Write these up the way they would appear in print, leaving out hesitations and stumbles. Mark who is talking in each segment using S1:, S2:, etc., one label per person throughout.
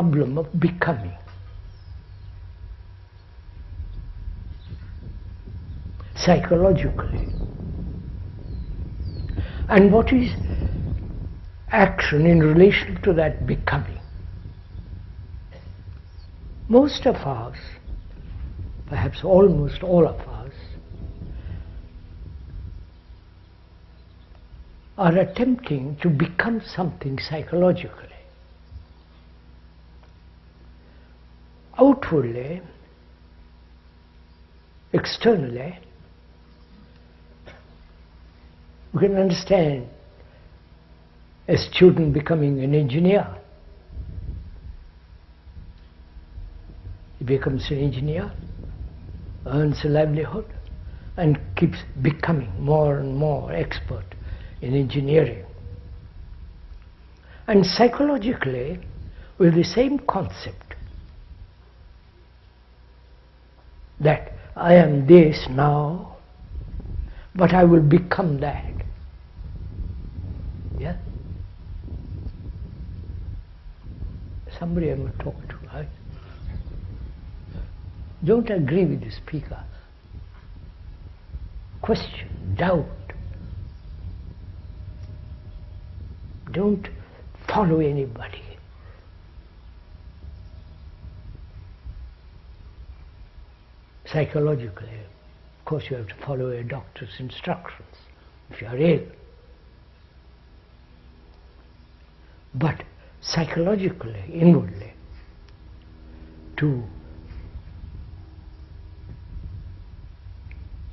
S1: problem of becoming. Psychologically. And what is action in relation to that becoming? Most of us, perhaps almost all of us, are attempting to become something psychologically. Outwardly, externally, we can understand a student becoming an engineer. He becomes an engineer, earns a livelihood, and keeps becoming more and more expert in engineering. And psychologically, with the same concept, that I am this now, but I will become that. Yeah? Somebody I'm going to talk to, right? Don't agree with the speaker. Question, doubt. Don't follow anybody. Psychologically, of course you have to follow a doctor's instructions if you are ill. But psychologically, inwardly, to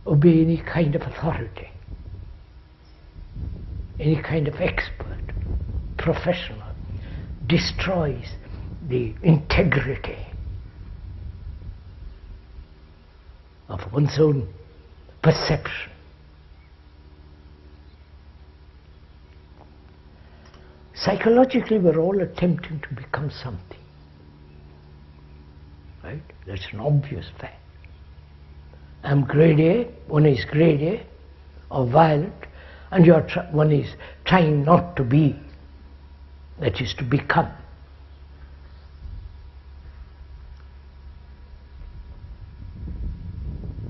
S1: obey any kind of authority, any kind of expert, professional, destroys the integrity of one's own perception. Psychologically, we're all attempting to become something, right? That's an obvious fact. I'm grade A, one is grade A, or violet, and one is trying not to be, that is to become.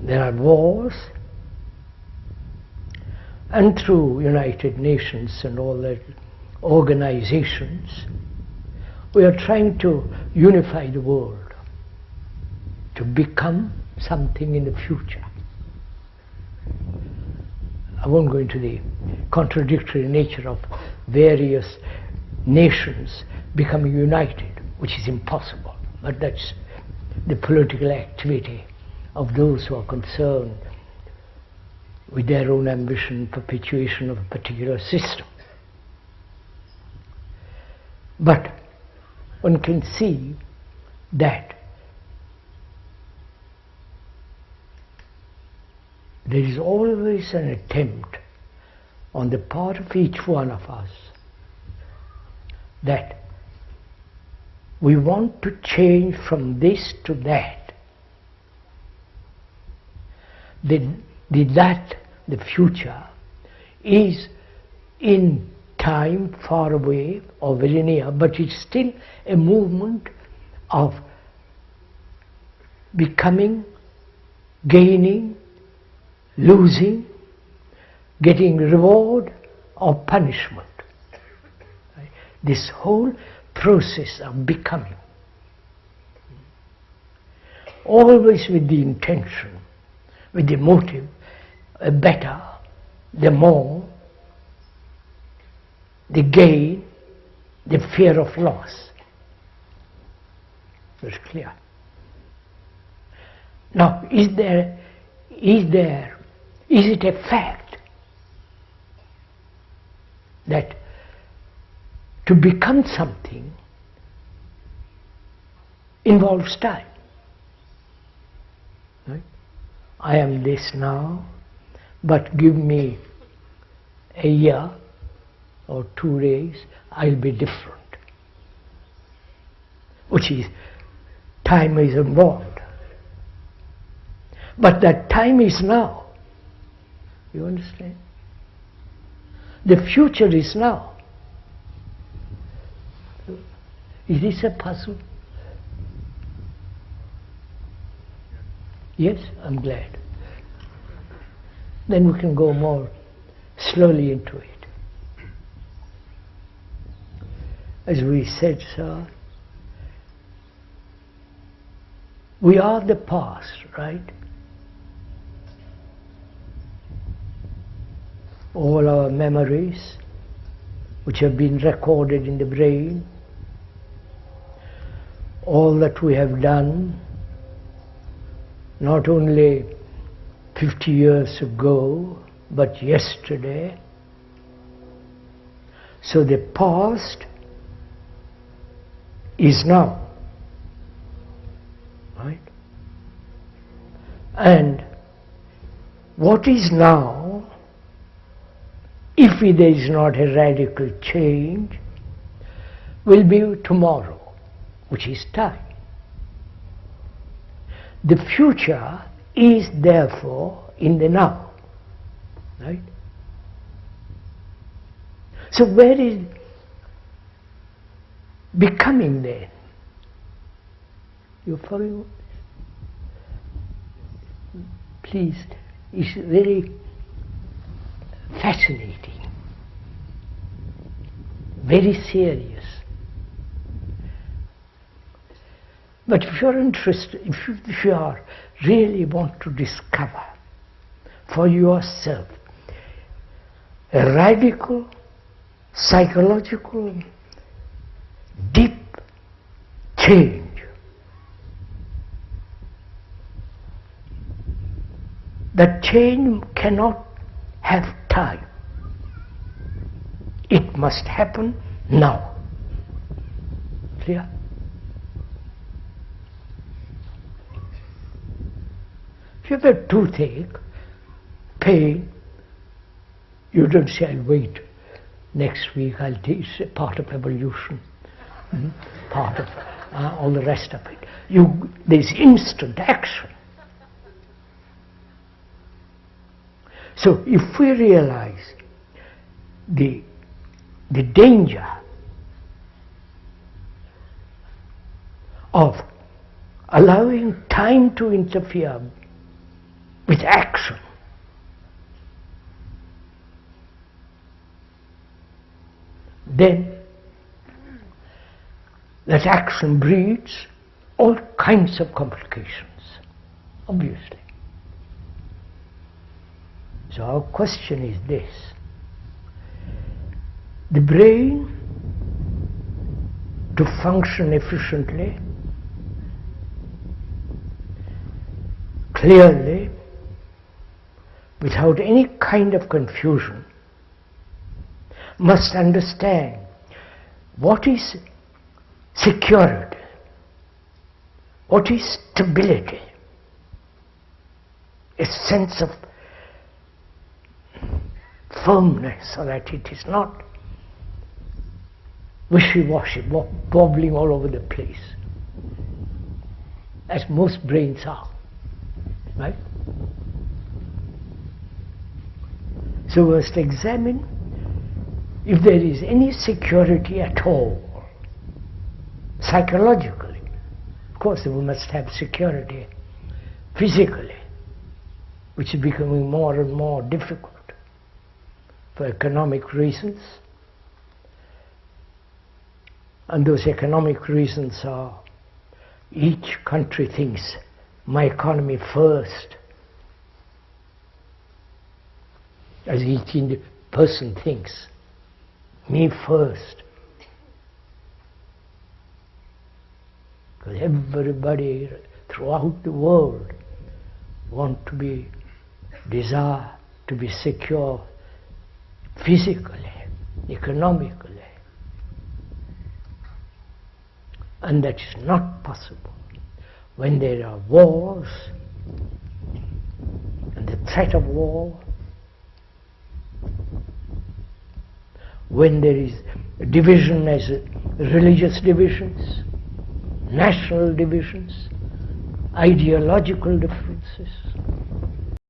S1: There are wars, and through United Nations and all that organizations, we are trying to unify the world, to become something in the future. I won't go into the contradictory nature of various nations becoming united, which is impossible, but that's the political activity of those who are concerned with their own ambition, perpetuation of a particular system. But one can see that there is always an attempt on the part of each one of us that we want to change from this to that. The future is in time far away or very near, but it's still a movement of becoming, gaining, losing, getting reward or punishment. Right? This whole process of becoming, always with the intention, with the motive, a better, the more, the gain, the fear of loss. That's clear. Now, is it a fact that to become something involves time? Right? I am this now, but give me a year or 2 days, I'll be different. Which is, time is involved. But that time is now. You understand? The future is now. Is this a puzzle? Yes, I'm glad. Then we can go more slowly into it. As we said, sir, we are the past, right? All our memories which have been recorded in the brain, all that we have done, not only 50 years ago, but yesterday. So the past is now, right? And what is now, if there is not a radical change, will be tomorrow, which is time. The future is therefore in the now, right? So where is becoming then? You follow? Please, it's very fascinating, very serious. But if you're interested, if you are really want to discover for yourself a radical, psychological, deep change, that change cannot have time. It must happen now. Clear? If you have a toothache, pain, you don't say, I'll wait. Next week I'll take, it's a part of evolution, part of all the rest of it. There's instant action. So if we realize the danger of allowing time to interfere with action, then that action breeds all kinds of complications, obviously. So our question is this: the brain, to function efficiently, clearly, without any kind of confusion, must understand what is security, what is stability, a sense of firmness, so that it is not wishy-washy, wobbling all over the place, as most brains are, right? So we must examine if there is any security at all, psychologically. Of course, we must have security physically, which is becoming more and more difficult for economic reasons. And those economic reasons are, each country thinks, my economy first, as each person thinks, me first. Because everybody throughout the world desire to be secure physically, economically. And that is not possible when there are wars and the threat of war, when there is division as religious divisions, national divisions, ideological differences.